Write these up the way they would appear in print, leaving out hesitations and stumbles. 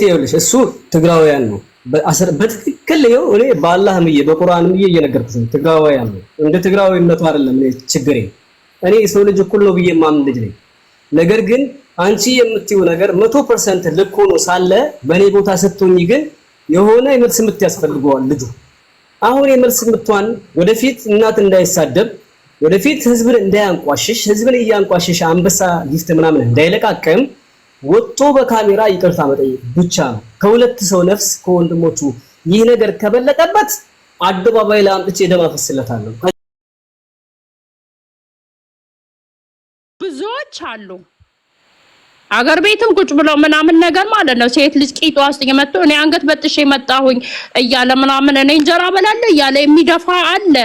ይኸውልሽ እሱ ትግራውያን ነው በትክክል ነው። እኔ በአላህም በቁርአንም እየነገርኩሽ ነው። ትግራውያን ነው። እንደ ትግራዊነቱ አይደለም እኔ ችግሬ። እኔ ሰው ልጅ እኩል ነው ብዬ ማምን ልጅ ነኝ። ነገር ግን አንቺ የምትይው ነገር 100% ልክ ሆኖ ሳለ በኔ ቦታ ስትሆኚ ግን የሆነ የመልስ ምት ያስፈልገዋል ልጁ። አሁን የመልስ ምቷን ወደፊት እናት እንዳይሳደብ ወደፊት ህዝብን እንዳያንቋሽሽ ህዝብን እያንቋሽሽ አንበሳ ጊፍት ምናምን እንዳይለቃቀም ወጥቶ በካሜራ ይቅርታ መጠየቅ ብቻ ነው። ከሁለት ሰው ነፍስ ከወንድሞቹ ይህ ነገር ከበለጠበት አደባባይ ላይ አምጥቼ ደም አፈስለታለሁ። ብዙዎች አሉ አገር ቤትም ቁጭ ብለው ምናምን ነገር ማለት ነው። ሴት ልጅ ቂጧ ውስጥ የመጡ እኔ አንገት በጥሼ መጣሁኝ እያለ ምናምን እኔ እንጀራ በላለሁ እያለ የሚደፋ አለ።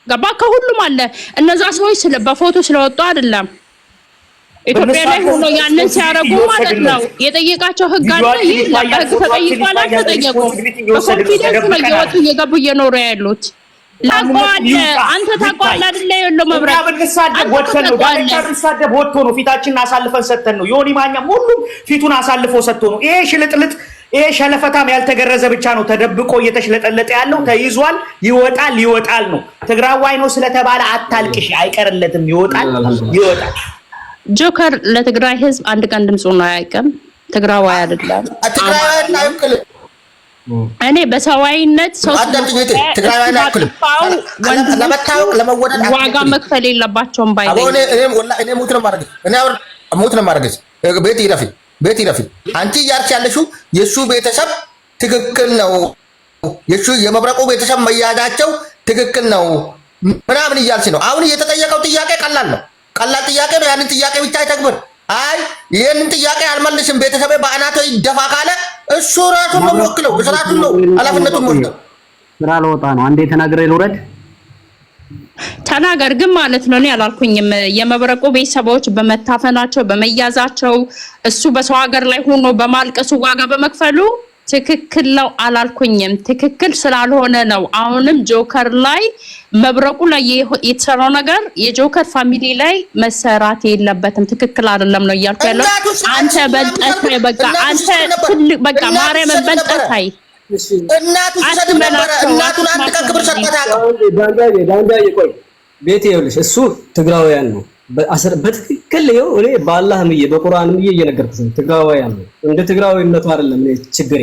ገባ ከሁሉም አለ። እነዛ ሰዎች በፎቶ ስለወጡ አይደለም ኢትዮጵያ ላይ ሆኖ ያንን ሲያረጉ ማለት ነው። የጠየቃቸው ህግ አለ። ይሄ ለህግ ተጠይቋል አልተጠየቁም። በኮንፊደንስ ነው እየወጡ እየገቡ እየኖሩ ያሉት። ታቋለ አንተ ታቋለ አይደለ ያለው መብራት ብንሳደብ ወጥተን ነው ብንሳደብ ወጥቶ ነው ፊታችንን አሳልፈን ሰጥተን ነው። ዮኒ ማኛም ሁሉም ፊቱን አሳልፎ ሰጥቶ ነው። ይሄ ሽልጥልጥ ይሄ ሸለፈታም ያልተገረዘ ብቻ ነው ተደብቆ እየተሽለጠለጠ ያለው። ተይዟል፣ ይወጣል ነው። ትግራዋይ ነው ስለተባለ አታልቅሽ፣ አይቀርለትም። ይወጣል። ጆከር ለትግራይ ህዝብ አንድ ቀን ድምፁ ነው አያውቅም። ትግራዋይ አይደለም። እኔ በሰዋይነት ሰው ትግራዋይ አይደለም። ለመታወቅ ለመወደድ ዋጋ መክፈል የለባቸውም ባይ ነኝ። እኔ ሞት ነው ማድረግ ቤት ይረፊ አንቺ እያልሽ ያለሽው የሱ ቤተሰብ ትክክል ነው፣ የሱ የመብረቁ ቤተሰብ መያዛቸው ትክክል ነው ምናምን እያልሽ ነው። አሁን እየተጠየቀው ጥያቄ ቀላል ነው፣ ቀላል ጥያቄ ነው። ያንን ጥያቄ ብቻ አይተግብር። አይ ይሄንን ጥያቄ አልመልስም ቤተሰቤ በአናቶ ይደፋ ካለ እሱ ራሱን ነው የሚወክለው፣ ራሱን ነው ኃላፊነቱን ወስደው ስራ ለወጣ ነው። አንዴ ተናግሬ ልውረድ ተናገር ግን ማለት ነው። እኔ አላልኩኝም የመብረቁ ቤተሰቦች በመታፈናቸው በመያዛቸው እሱ በሰው ሀገር ላይ ሆኖ በማልቀሱ ዋጋ በመክፈሉ ትክክል ነው አላልኩኝም። ትክክል ስላልሆነ ነው አሁንም ጆከር ላይ መብረቁ ላይ የተሰራው ነገር የጆከር ፋሚሊ ላይ መሰራት የለበትም። ትክክል አይደለም ነው እያልኩ ያለው። አንተ በልጠህ በቃ አንተ ትልቅ በቃ ማርያም በልጠህ እናቱ ሰደመረ እናቱን አንድ ቀን ክብር ሰጣታ። ዳንጋዬ ቆይ ቤት ይኸውልሽ እሱ ትግራውያን ነው በትክክል ነው። እኔ በአላህም በቁርአንም እየነገርኩሽ ነው። ትግራውያን ነው። እንደ ትግራዊነቱ አይደለም እኔ ችግሬ።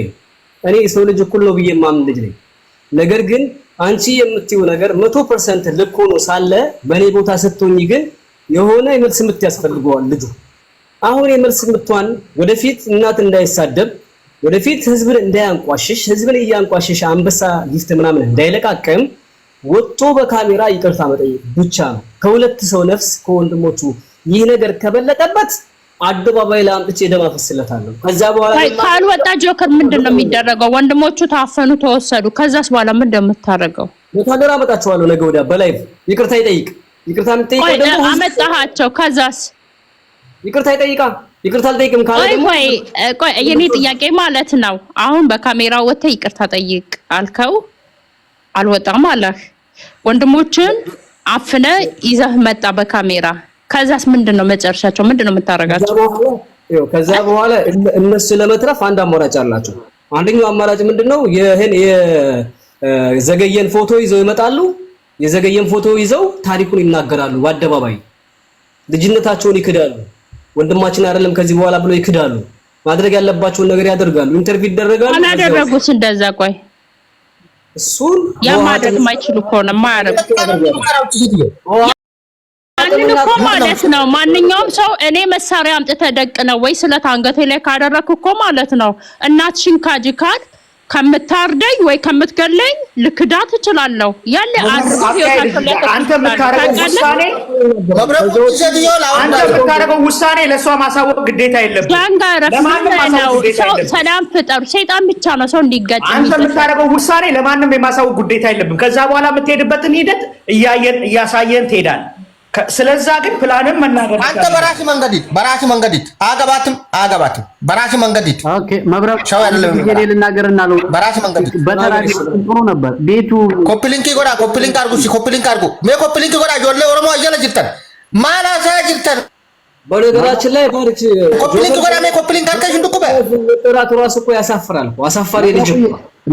እኔ ሰው ልጅ እኩል ነው ብዬ ማምን ልጅ ነኝ። ነገር ግን አንቺ የምትይው ነገር 100% ልክ ሆኖ ሳለ በኔ ቦታ ስትሆኚ ግን የሆነ የመልስ ምት ያስፈልገዋል ልጁ። አሁን የመልስ ምቷን ወደፊት እናት እንዳይሳደብ ወደፊት ህዝብን እንዳያንቋሽሽ ህዝብን እያንቋሽሽ አንበሳ ጊፍት ምናምን እንዳይለቃቀም ወጥቶ በካሜራ ይቅርታ መጠየቅ ብቻ ነው። ከሁለት ሰው ነፍስ ከወንድሞቹ ይህ ነገር ከበለጠበት አደባባይ ላይ አምጥቼ ደም አፈስለታለሁ። ከዛ በኋላ ካልወጣ ጆከር ምንድነው የሚደረገው? ወንድሞቹ ታፈኑ ተወሰዱ። ከዛስ በኋላ ምንድነው የምታረገው? ወታደር አመጣቸዋለሁ ነገ ወዲያ በላይ ይቅርታ ይጠይቅ። ይቅርታ የምትጠይቀው ደግሞ አመጣሃቸው ከዛስ ይቅርታ ይጠይቃ። ይቅርታ አልጠይቅም ካለ ደግሞ ቆይ የኔ ጥያቄ ማለት ነው አሁን በካሜራው ወጥተህ ይቅርታ ጠይቅ አልከው አልወጣም አለህ። ወንድሞችን አፍነ ይዘህ መጣ በካሜራ። ከዛስ ምንድነው መጨረሻቸው? ምንድነው የምታረጋቸው? ከዛ በኋላ እነሱ ለመትረፍ አንድ አማራጭ አላቸው። አንደኛው አማራጭ ምንድነው? ይሄን የዘገየን ፎቶ ይዘው ይመጣሉ። የዘገየን ፎቶ ይዘው ታሪኩን ይናገራሉ በአደባባይ። ልጅነታቸውን ይክዳሉ። ወንድማችን አይደለም ከዚህ በኋላ ብሎ ይክዳሉ። ማድረግ ያለባቸውን ነገር ያደርጋሉ። ኢንተርቪው ይደረጋሉ። አላደረጉስ እንደዛ ቆይ እሱን ያማድረግ ማይችሉ ከሆነ ማያረግ እኮ ማለት ነው። ማንኛውም ሰው እኔ መሳሪያ አምጥተህ ደቅ ነው ወይ ስለት አንገቴ ላይ ካደረክ እኮ ማለት ነው እናትሽን ካጂካል ከምታርደኝ ወይ ከምትገለኝ ልክዳት እችላለሁ። ያለ አንተ የምታረገው ውሳኔ ለሷ ማሳወቅ ግዴታ የለብህም። ለማንም ሰው ሰላም ፍጠሩ። ሰይጣን ብቻ ነው ሰው እንዲጋጭ። አንተ የምታረገው ውሳኔ ለማንም የማሳወቅ ግዴታ የለብህም። ከዛ በኋላ የምትሄድበትን ሂደት እያሳየን ትሄዳለህ። ስለዛ ግን ፕላንም መናገር አንተ በራስህ መንገድ አገባትም በራስህ መንገድ ኦኬ መብረቅ ሻው አይደለም ልናገርና ነው። በራስህ መንገድ በተራሪ ጥሩ ነበር ቤቱ ኮፕሊንክ አርጉ ሜ ኮፕሊንክ ጎዳ ጆለ ኦሮሞ አየለ ጅርተን ማላሳ ጅርተን በነገራችን ላይ ባርክ ኮፕሊንግ ወራኔ ኮፕሊንግ ካልከሽ እንድቁበ ወጣቱ ራሱ እኮ ያሳፍራል እኮ አሳፋሪ ልጅ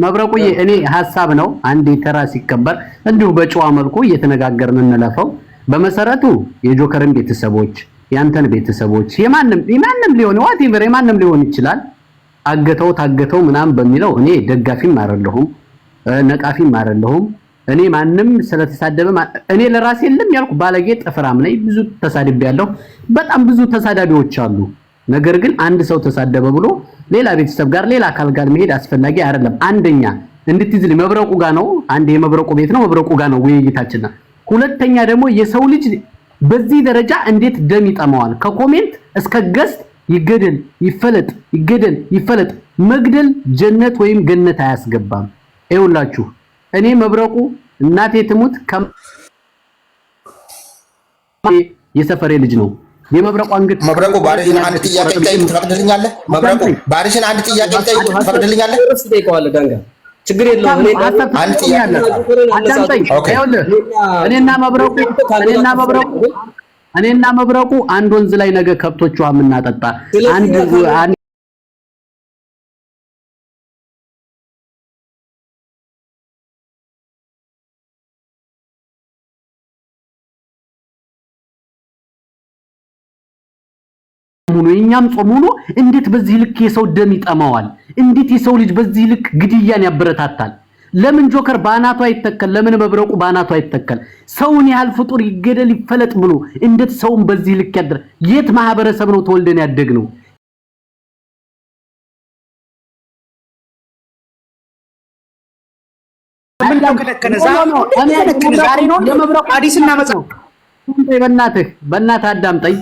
መብረቁዬ እኔ ሐሳብ ነው አንድ ተራ ሲከበር እንዲሁ በጨዋ መልኩ እየተነጋገርን እንለፈው። በመሰረቱ የጆከርን ቤተሰቦች ያንተን ቤተሰቦች የማንም ሊሆን ዋቴቨር የማንም ሊሆን ይችላል ታገተው ምናምን በሚለው እኔ ደጋፊም አይደለሁም ነቃፊም አይደለሁም። እኔ ማንም ስለተሳደበ እኔ ለራሴ የለም ያልኩ ባለጌ ጥፍራም ነኝ። ብዙ ተሳድቤያለሁ። በጣም ብዙ ተሳዳቢዎች አሉ። ነገር ግን አንድ ሰው ተሳደበ ብሎ ሌላ ቤተሰብ ጋር ሌላ አካል ጋር መሄድ አስፈላጊ አይደለም። አንደኛ እንድትይዝልኝ መብረቁ ጋር ነው። አንድ የመብረቁ ቤት ነው መብረቁ ጋር ነው ውይይታችን። ሁለተኛ ደግሞ የሰው ልጅ በዚህ ደረጃ እንዴት ደም ይጠማዋል? ከኮሜንት እስከ ገስት ይገደል ይፈለጥ መግደል ጀነት ወይም ገነት አያስገባም። ይኸውላችሁ እኔ መብረቁ እናቴ ትሙት የሰፈሬ ልጅ ነው። የመብረቁ አንገት መብረቁ ባሪሽን አንድ ጥያቄ ጠይቅ ትፈቅድልኛለህ? መብረቁ ባሪሽን አንድ ጥያቄ ጠይቅ ትፈቅድልኛለህ? ትጠይቀዋለህ ዳንጋ ችግር የለውም። አንድ ጥያቄ እኔና መብረቁ አንድ ወንዝ ላይ ነገ ከብቶቿ የምናጠጣ አንድ የኛም ጾም ሆኖ እንዴት በዚህ ልክ የሰው ደም ይጠማዋል? እንዴት የሰው ልጅ በዚህ ልክ ግድያን ያበረታታል? ለምን ጆከር ባናቱ አይተከል? ለምን መብረቁ ባናቱ አይተከል? ሰውን ያህል ፍጡር ይገደል ይፈለጥ ብሎ እንዴት ሰውን በዚህ ልክ ያደረ? የት ማህበረሰብ ነው ተወልደን ያደግነው? በእናትህ አዳምጠኝ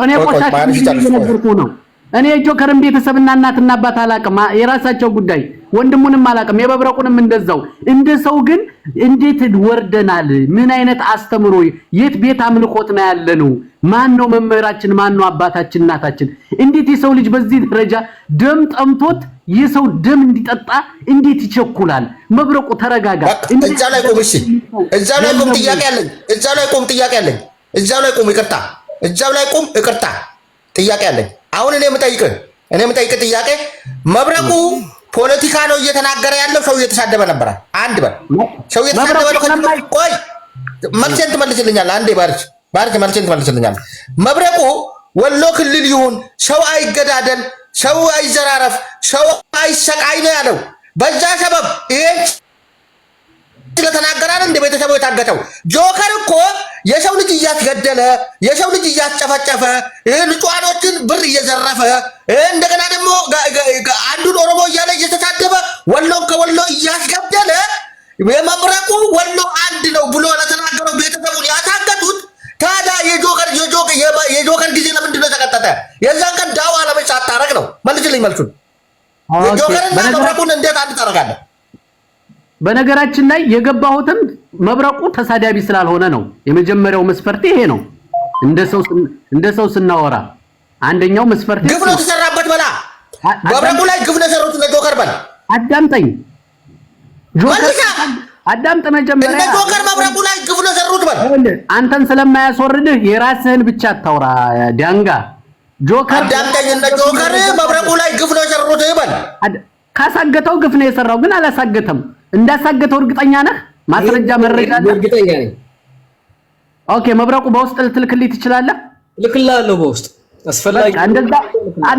እኔ ቆሻሻ ነው። እኔ ጆከርን ቤተሰብና እናትና አባት አላቅም፣ የራሳቸው ጉዳይ ወንድሙንም አላቅም፣ የመብረቁንም እንደዛው። እንደ ሰው ግን እንዴት ወርደናል? ምን አይነት አስተምሮ የት ቤት አምልኮት ነው ያለነው? ማን ነው መምህራችን? ማን ነው አባታችን እናታችን? እንዴት የሰው ልጅ በዚህ ደረጃ ደም ጠምቶት የሰው ደም እንዲጠጣ እንዴት ይቸኩላል? መብረቁ ተረጋጋ። እዛ ላይ ቆም። እሺ እዛ ላይ ቆም። ጥያቄ አለኝ። እዛው ላይ ቆም። ይቅርታ እዛው ላይ ቆም። ይቅርታ ጥያቄ አለኝ። አሁን እኔ የምጠይቅህ ጥያቄ መብረቁ ፖለቲካ ነው እየተናገረ ያለው? ሰው እየተሳደበ ነበረ? አንድ በል ሰው እየተሳደበ ነው። ቆይ መልሴን ትመልስልኛለህ? አንዴ ባርች መልሴን ትመልስልኛለህ? መብረቁ ወሎ ክልል ይሁን ሰው አይገዳደል፣ ሰው አይዘራረፍ፣ ሰው አይሰቃይ ነው ያለው። በዛ ሰበብ ይሄን ስለተናገረ እንደ ቤተሰቡ የታገተው ጆከር እኮ የሰው ልጅ እያስገደለ የሰው ልጅ እያስጨፈጨፈ ንጹሃኖችን ብር እየዘረፈ እንደገና ደግሞ አንዱን ኦሮሞ እያለ እየተሳደበ ወሎን ከወሎ እያስገደለ የመብረቁ ወሎ አንድ ነው ብሎ ለተናገረው ቤተሰቡን ያታገቱት። ታዲያ የጆከር ጊዜ ለምንድን ነው የተቀጠጠ? የዛን ቀን ዳዋ ለምን ሳታረግ ነው? መልስልኝ መልሱን። የጆከርና መብረቁን እንዴት አንድ ታረጋለህ? በነገራችን ላይ የገባሁትም መብረቁ ተሳዳቢ ስላልሆነ ነው። የመጀመሪያው መስፈርት ይሄ ነው። እንደ ሰው ስናወራ አንደኛው መስፈርት ግፍ ነው ተሰራበት በላ መብረቁ ላይ ግፍ ነው ሰሩት ለጆከር በላ። አዳምጠኝ ጆከር አዳምጥ መጀመሪያ። እንደ ጆከር መብረቁ ላይ ግፍ ነው ሰሩት በላ። አንተን ስለማያስወርድህ የራስህን ብቻ አታውራ ዳንጋ። ጆከር አዳምጠኝ። እንደ ጆከር መብረቁ ላይ ግፍ ነው ሰሩት በላ። ካሳገተው ግፍ ነው የሰራው፣ ግን አላሳገተም። እንዳሳገተው እርግጠኛ ነህ? ማስረጃ መረጃ እርግጠኛ ነኝ። ኦኬ መብረቁ በውስጥ ልትልክልኝ ትችላለህ? ልክላለሁ በውስጥ አስፈላጊ እንደዛ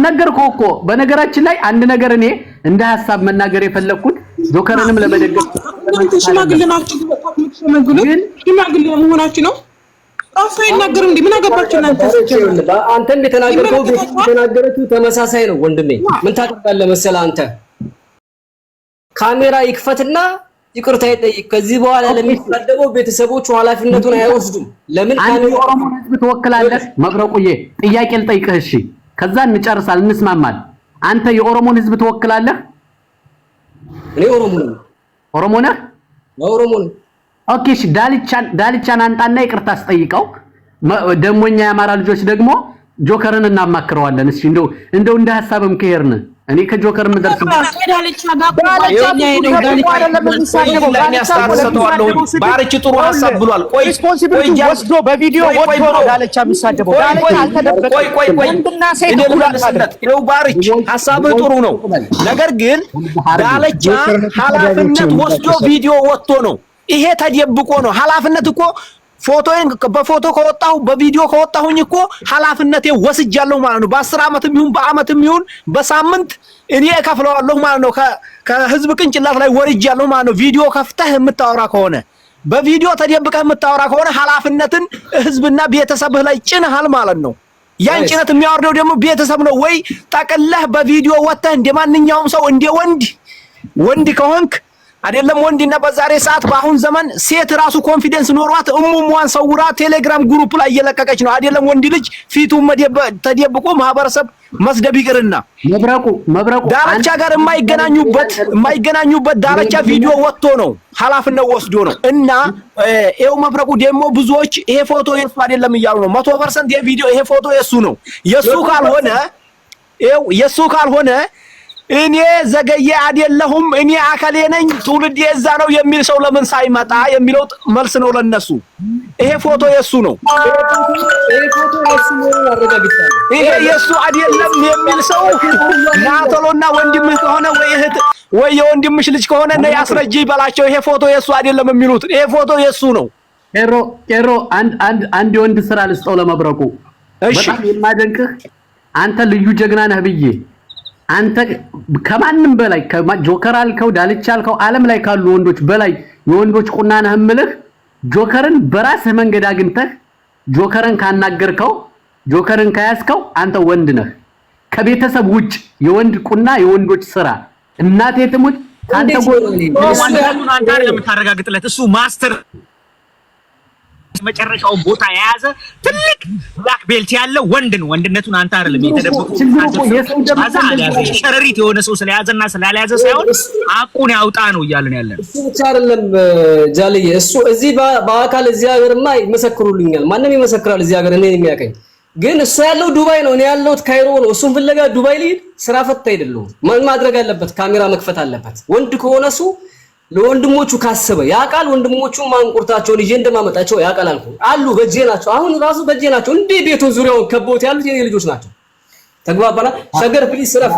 ነገርኩህ እኮ። በነገራችን ላይ አንድ ነገር እኔ እንደ ሐሳብ መናገር የፈለኩት ጆከርንም ለመደገፍ ሽማግሌ ናችሁ፣ ሽማግሌ መሆናችሁ ነው። አፋ ይናገር እንዴ? ምን አገባችሁ እናንተ? አንተም የተናገረችው ተመሳሳይ ነው ወንድሜ። ምን ታደርጋለህ መሰለህ አንተ ካሜራ ይክፈትና ይቅርታ ይጠይቅ። ከዚህ በኋላ ለሚሳደበው ቤተሰቦቹ ኃላፊነቱን አይወስዱም። ለምን አንተ ኦሮሞ ህዝብ ትወክላለህ? መብረቁዬ ጥያቄ ልጠይቅህ እሺ፣ ከዛ እንጨርሳለን፣ እንስማማል። አንተ የኦሮሞን ህዝብ ትወክላለህ? እኔ ኦሮሞ ነኝ። ኦሮሞ ነህ? ኦሮሞ ነኝ። ኦኬ እሺ፣ ዳልቻን አንጣና ይቅርታ አስጠይቀው። ደሞኛ የአማራ ልጆች ደግሞ ጆከርን እናማክረዋለን። እሺ እንደው እንደ ሐሳብም ከሄርን እኔ ከጆከር ምደርስ ባርች ጥሩ ሐሳብ ብሏል። ቆይ ወስዶ በቪዲዮ ወጥቶ ነው ዳለቻ የሚሳደበው። ዳለቻ አልተደበቀም። ቆይ ወንድና ሴት ነው። ባርች ሐሳብህ ጥሩ ነው። ነገር ግን ዳለቻ ኃላፊነት ወስዶ ቪዲዮ ወጥቶ ነው። ይሄ ተደብቆ ነው። ኃላፊነት እኮ ፎቶዬን በፎቶ ከወጣሁ በቪዲዮ ከወጣሁኝ እኮ ኃላፊነቴ ወስጃለሁ ማለት ነው። በ10 ዓመትም ይሁን በአመትም ይሁን በሳምንት እኔ እከፍለዋለሁ ማለት ነው። ከህዝብ ቅንጭላት ላይ ወርጃለሁ ማለት ነው። ቪዲዮ ከፍተህ የምታወራ ከሆነ በቪዲዮ ተደብቀህ የምታወራ ከሆነ ኃላፊነትን ህዝብና ቤተሰብህ ላይ ጭነሃል ማለት ነው። ያን ጭነት የሚያወርደው ደግሞ ቤተሰብ ነው ወይ ጠቅለህ በቪዲዮ ወጥተህ እንደማንኛውም ሰው እንደ ወንድ ከሆንክ አይደለም ወንድና በዛሬ ሰዓት በአሁን ዘመን ሴት ራሱ ኮንፊደንስ ኖሯት እሙሟን ሰውራ ቴሌግራም ግሩፕ ላይ እየለቀቀች ነው። አይደለም ወንድ ልጅ ፊቱን ተደብቆ ማህበረሰብ መስደብ ይቅርና መብረቁ ዳለቻ ጋር የማይገናኙበት ዳለቻ ቪዲዮ ወጥቶ ነው ኃላፊነት ወስዶ ነው። እና ይኸው መብረቁ ደግሞ ብዙዎች ይሄ ፎቶ የሱ አይደለም እያሉ ነው። 100% የቪዲዮ ይሄ ፎቶ የሱ ነው። የሱ ካልሆነ እኔ ዘገየ አይደለሁም እኔ አከሌ ነኝ ትውልድ የዛ ነው የሚል ሰው ለምን ሳይመጣ የሚለው መልስ ነው ለነሱ። ይሄ ፎቶ የሱ ነው። ይሄ የሱ አይደለም የሚል ሰው ናቶሎና ወንድምህ ከሆነ ወይ የወንድምሽ ልጅ ከሆነ ነው ያስረጅ ይበላቸው። ይሄ ፎቶ የሱ አይደለም የሚሉት ይሄ ፎቶ የሱ ነው። ቄሮ አንድ ወንድ ስራ ልስጠው ለመብረቁ። በጣም የማደንቅህ አንተ ልዩ ጀግና ነህ ብዬ አንተ ከማንም በላይ ጆከር አልከው ዳልቻ አልከው ዓለም ላይ ካሉ ወንዶች በላይ የወንዶች ቁና ነህ እምልህ ጆከርን በራስህ መንገድ አግኝተህ ጆከርን ካናገርከው ጆከርን ካያስከው አንተ ወንድ ነህ። ከቤተሰብ ውጭ የወንድ ቁና የወንዶች ስራ እናቴ ትሙት አንተ ወንድነቱን አንተ አይደለም የምታረጋግጥለት እሱ ማስተር መጨረሻው ቦታ የያዘ ትልቅ ብላክ ቤልት ያለው ወንድ ነው። ወንድነቱን አንተ አይደለም የተደበቁ ሸረሪት የሆነ ሰው ስለያዘና ስላልያዘ ሳይሆን አቁን ያውጣ ነው እያልን ያለን። እሱ ብቻ አይደለም ጃልዬ፣ እሱ እዚህ በአካል እዚህ ሀገርማ ይመሰክሩልኛል። ማንም ይመሰክራል እዚህ ሀገር እኔን የሚያቀኝ። ግን እሱ ያለው ዱባይ ነው፣ እኔ ያለሁት ካይሮ ነው። እሱን ፍለጋ ዱባይ ልሂድ? ስራ ፈታ አይደለም። ምን ማድረግ አለበት? ካሜራ መክፈት አለበት። ወንድ ከሆነ እሱ ለወንድሞቹ ካሰበ ያቃል። ወንድሞቹ ማንቁርታቸውን ይዤ እንደማመጣቸው ያቃል አሉ። በእጄ ናቸው። አሁን ራሱ በእጄ ናቸው። እንዴ ቤቱን ዙሪያውን ከቦት ያሉት የኔ ልጆች ናቸው። ተግባባና ሸገር ፕሊስ ስራፍ።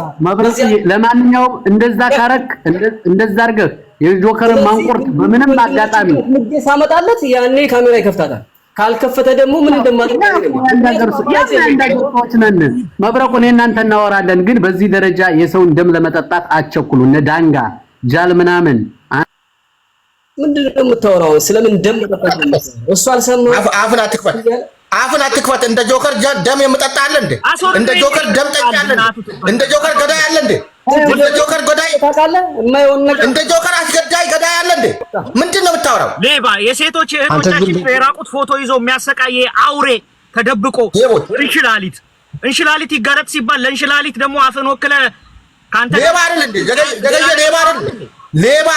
ለማንኛውም እንደዛ ካረክ እንደዛ አድርገህ የጆከርን ማንቁርት በምንም አጋጣሚ ሳመጣለት ያኔ ካሜራ ይከፍታታል። ካልከፈተ ደግሞ ምን እንደማደርግ መብረቁ እኔ እናንተ እናወራለን። ግን በዚህ ደረጃ የሰውን ደም ለመጠጣት አትቸኩሉ። እነ ዳንጋ ጃል ምናምን ምንድነው የምታወራው? ስለምን ደም መጠጣት ነው? እሱ አልሰማም። አፍን አትክፈት። እንደ ጆከር ደም የምጠጣ አለ እንዴ? እንደ ጆከር ደም ጠጪ አለ እንዴ? እንደ ጆከር ገዳይ አለ እንዴ? እንደ ጆከር ገዳይ ታውቃለህ? የማይሆን ነገር እንደ ጆከር አስገዳይ ገዳይ አለ እንዴ? ምንድነው የምታወራው? ሌባ የሴቶች እህቶቻችን የራቁት ፎቶ ይዞ የሚያሰቃይ አውሬ ተደብቆ እንሽላሊት ይጋረጥ ሲባል ለእንሽላሊት ደግሞ አፍን ወክለ ካንተ ሌባ አይደል እንዴ? ገዳይ ሌባ አይደል? ሌባ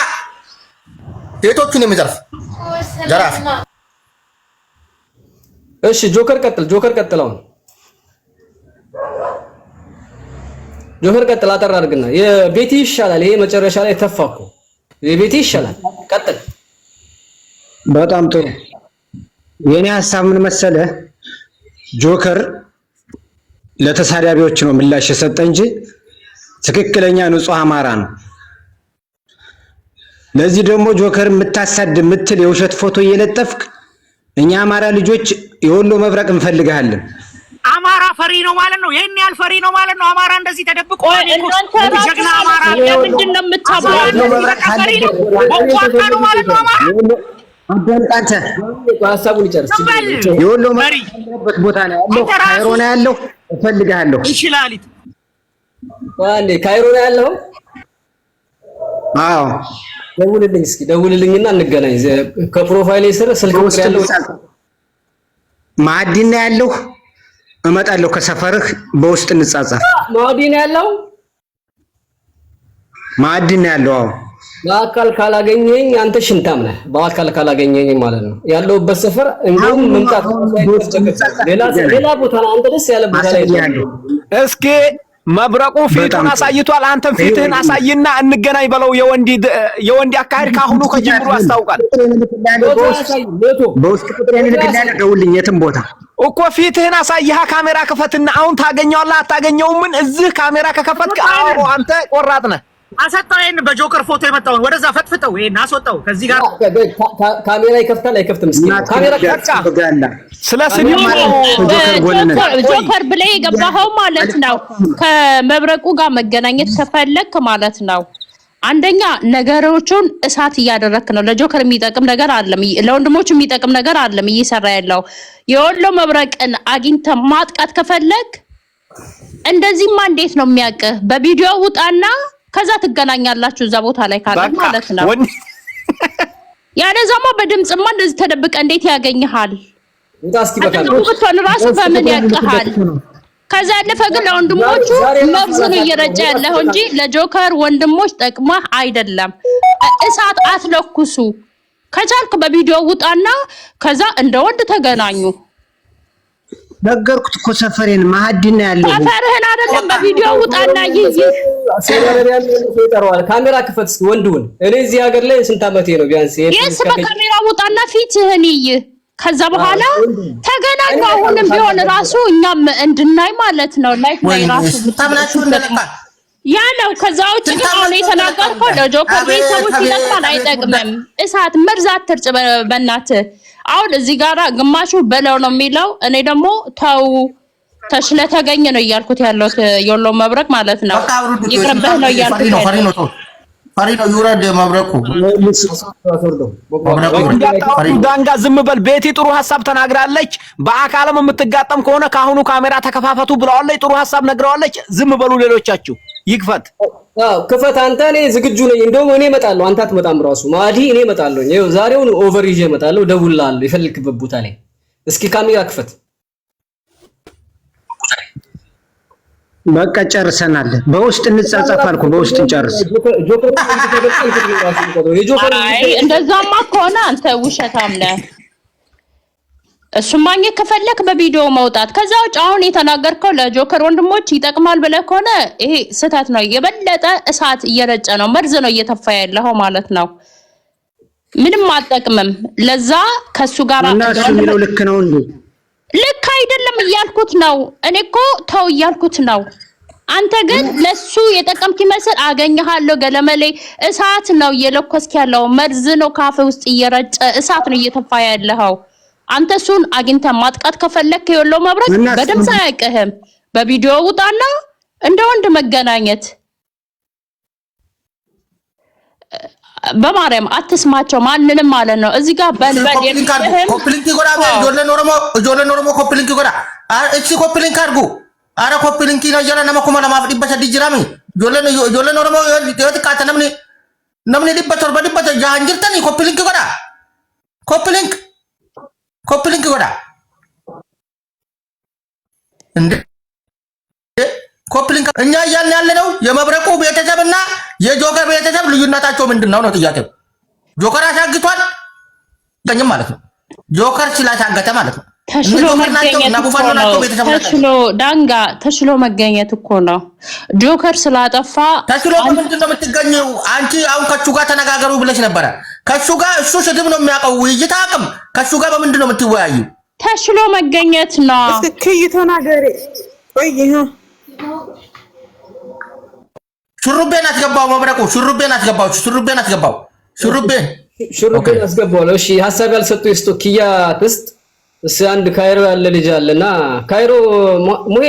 ሴቶቹን የሚዘርፍ ዘራፍ። እሺ ጆከር ቀጥል። አሁን ጆከር ቀጥል። አጠር አድርግና የቤቲ ይሻላል። ይሄ መጨረሻ ላይ ተፋኩ። የቤቲ ይሻላል። ቀጥል። በጣም ጥሩ። የኔ ሐሳብ ምን መሰለህ? ጆከር ለተሳዳቢዎች ነው ምላሽ የሰጠ እንጂ ትክክለኛ ንጹህ አማራ ነው። ለዚህ ደግሞ ጆከር የምትል የውሸት ፎቶ እየለጠፍክ እኛ አማራ ልጆች የወሎ መብረቅ እንፈልጋለን። አማራ ፈሪ ነው ማለት ነው። ይሄን ያህል ፈሪ ነው ማለት ነው። አማራ እንደዚህ ተደብቆ ጀግና አማራ ለምንድን ነው የምታባለው? ነው ማለት ነው። አማራ አዳምጣንተ ሐሳቡን ይጨርስ። የወሎ መብረቅ ቦታ ነው ያለው፣ ካይሮ ነው ያለው። እፈልጋለሁ። እንሽላሊት ዋንዴ ካይሮ ነው ያለው። አዎ ደውልልኝና እንገናኝ። ከፕሮፋይሌ ስር ስልክ ቁጥር ያለው ማዕድን ነው ያለው። እመጣለሁ ከሰፈርህ በውስጥ እንጻጻፍ። ማዕድን ነው ያለው። አዎ በአካል ካላገኘኝ አንተ ሽንታም ነህ። በአካል ካላገኘኝ ማለት ነው ያለውበት ሰፈር እንደውም መምጣት ሌላ ቦታ ነው። አንተ ደስ ያለ ቦታ ላይ እስኪ መብረቁ ፊቱን አሳይቷል። አንተም ፊትህን አሳይና እንገናኝ በለው። የወንድ አካሄድ ካሁኑ ከጅምሩ ያስታውቃል። በውስጥ ቁጥሬን ልክልህ ደውልኝ። የትም ቦታ እኮ ፊትህን አሳይሃ ካሜራ ክፈትና አሁን ታገኘዋለህ አታገኘውም? ምን እዚህ ካሜራ ከከፈትክ አዎ አንተ ቆራጥ ነህ። አሰጣው ይሄን በጆከር ፎቶ የመጣውን ወደዛ ፈጥፍጠው ይሄን አስወጣው። ከዚህ ጋር ካሜራ ይከፍታል አይከፍትም? እስኪ ካሜራ ከፍታ ስለ ስኒው ጆከር ብለህ የገባኸው ማለት ነው። ከመብረቁ ጋር መገናኘት ከፈለክ ማለት ነው አንደኛ ነገሮቹን እሳት እያደረክ ነው። ለጆከር የሚጠቅም ነገር አይደለም፣ ለወንድሞቹ የሚጠቅም ነገር አይደለም እየሰራ ያለው። የወሎ መብረቅን አግኝተ ማጥቃት ከፈለክ እንደዚህማ እንዴት ነው የሚያውቅህ? በቪዲዮ ውጣና ከዛ ትገናኛላችሁ እዛ ቦታ ላይ ካለ ማለት ነው። ያለዛማ በድምጽማ እንደዚህ ተደብቀ እንዴት ያገኝሃል? ውጣ እስኪ በቃ ነው ራሱ በምን ያውቅሃል? ከዛ ያለፈ ግን ለወንድሞቹ መብዝን እየረጨ ያለው እንጂ ለጆከር ወንድሞች ጠቅመህ አይደለም። እሳት አትለኩሱ። ከቻልክ በቪዲዮ ውጣና ከዛ እንደ ወንድ ተገናኙ። ነገርኩት እኮ ሰፈሬን ማህዲና ያለው ሰፈርህን አይደለም በቪዲዮ ውጣና ይይ ሰፈርህን ይጠራዋል። ካሜራ ክፈት እስኪ ወንዱን። እኔ እዚህ ሀገር ላይ ስንት ዓመቴ ነው ቢያንስ? የስ በካሜራ ውጣና ፊትህን ይይ። ከዛ በኋላ ተገናኙ። አሁንም ቢሆን ራሱ እኛም እንድናይ ማለት ነው። ላይፍ ላይ ራሱ ታብላችሁ እንደለካ ያለው ከዛ ውጭ ግን አሁን የተናገርከው ለጆከር ቤተሰቦች ይጠቅማል አይጠቅምም? እሳት መርዝ አትርጭ በእናትህ። አሁን እዚህ ጋራ ግማሹ በለው ነው የሚለው፣ እኔ ደግሞ ተው ተሽለ ተገኘ ነው እያልኩት ያለው የወሎ መብረቅ ማለት ነው። ይቅርብህ ነው እያልኩት ያለው። ፈሪኖ ይውረድ መብረቁ ዳንጋ ዝም በል። ቤቲ ጥሩ ሐሳብ ተናግራለች። በአካልም የምትጋጠም ከሆነ ካሁኑ ካሜራ ተከፋፈቱ ብለዋለች። ጥሩ ሐሳብ ነግረዋለች። ዝም በሉ ሌሎቻችሁ። ይክፈት ክፈት አንተ። እኔ ዝግጁ ነኝ። እንደውም እኔ እመጣለሁ፣ አንተ አትመጣም። ራሱ ማዲ እኔ እመጣለሁ። ይኸው ዛሬውን ኦቨር ይዤ እመጣለሁ። እደውልልሃለሁ የፈለክበት ቦታ ላይ። እስኪ ካሜራ ክፈት። በቃ ጨርሰናል። በውስጥ እንጻጻፍ አልኩ። በውስጥ እንጨርስ። አይ እንደዛማ ከሆነ አንተ ውሸታም ነህ። እሱም ማግኘት ከፈለክ በቪዲዮ መውጣት። ከዛ ውጭ አሁን የተናገርከው ለጆከር ወንድሞች ይጠቅማል ብለህ ከሆነ ይሄ ስህተት ነው። የበለጠ እሳት እየረጨ ነው፣ መርዝ ነው እየተፋ ያለው ማለት ነው። ምንም አጠቅምም። ለዛ ከሱ ጋር እና እሱ የሚለው ልክ ነው እንዴ? ልክ አይደለም እያልኩት ነው። እኔ እኮ ተው እያልኩት ነው። አንተ ግን ለሱ የጠቀምክ ይመስል አገኘሃለሁ ገለመሌ። እሳት ነው እየለኮስክ ያለው፣ መርዝ ነው ካፌ ውስጥ እየረጨ እሳት ነው እየተፋ ያለው። አንተ እሱን አግኝተህ ማጥቃት ከፈለክ የወሎ መብረቅ በድምጽ አያውቅህም። በቪዲዮ ውጣና እንደ ወንድ መገናኘት። በማርያም አትስማቸው ማንንም ማለት ነው። እዚህ ጋር በልበል ኮፕሊንክ ይጎዳ ጆለ ኖርሞ ኮፕሊንክ ይጎዳ እቺ ኮፕሊንክ አድርጉ። አረ ኮፕሊንክ ነው ያለ ነመኩማ ለማፍዲበሰ ዲጅራሚ ጆለ ኖርሞ የትቃተ ነምኒ ዲበቶር በዲበቶ ጃንጅርተኒ ኮፕሊንክ ይጎዳ ኮፕሊንክ ይጎዳ እንዴ ኮፕሊንክ እኛ እያልን ያለነው የመብረቁ ቤተሰብና የጆከር ቤተሰብ ልዩነታቸው ምንድነው ነው ጥያቄው። ጆከር አሻግቷል ደኝም ማለት ነው። ጆከር ስላሻገተ ማለት ነው። ተሽሎ መገኘት እኮ ነው። ጆከር ስላጠፋ ተሽሎ ምንድነው የምትገኘው? አንቺ አሁን ከሱ ጋር ተነጋገሩ ብለሽ ነበረ። ከሱ ጋር እሱ ስድብ ነው የሚያውቀው፣ ውይይት አቅም ከሱ ጋር በምንድነው የምትወያዩ? ተሽሎ መገኘት ነው። እስኪ ተናገሪ። ቆይ ሹሩቤን አስገባው መብረቁ ሹሩቤን አስገባው። እሺ ሐሳብ ያልሰጡ የስቶኪያ ክስት አንድ ካይሮ ያለ ልጅ አለና ካይሮ ሙሄ